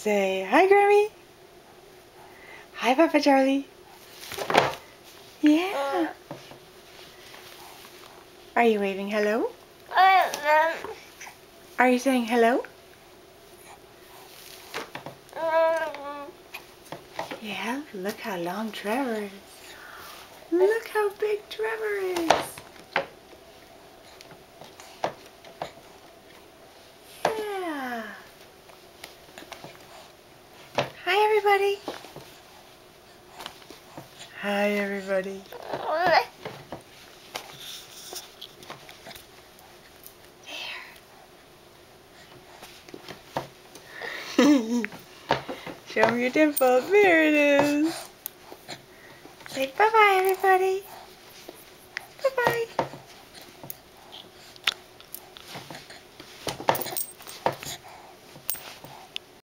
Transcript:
Say hi, Grammy. Hi, Papa Charlie. Yeah. Are you waving hello? Are you saying hello? Yeah, look how long Trevor is. Look how big Trevor is. Yeah. Hi, everybody. Hi, everybody. There. Show me your dimple. There it is. Say bye-bye, everybody.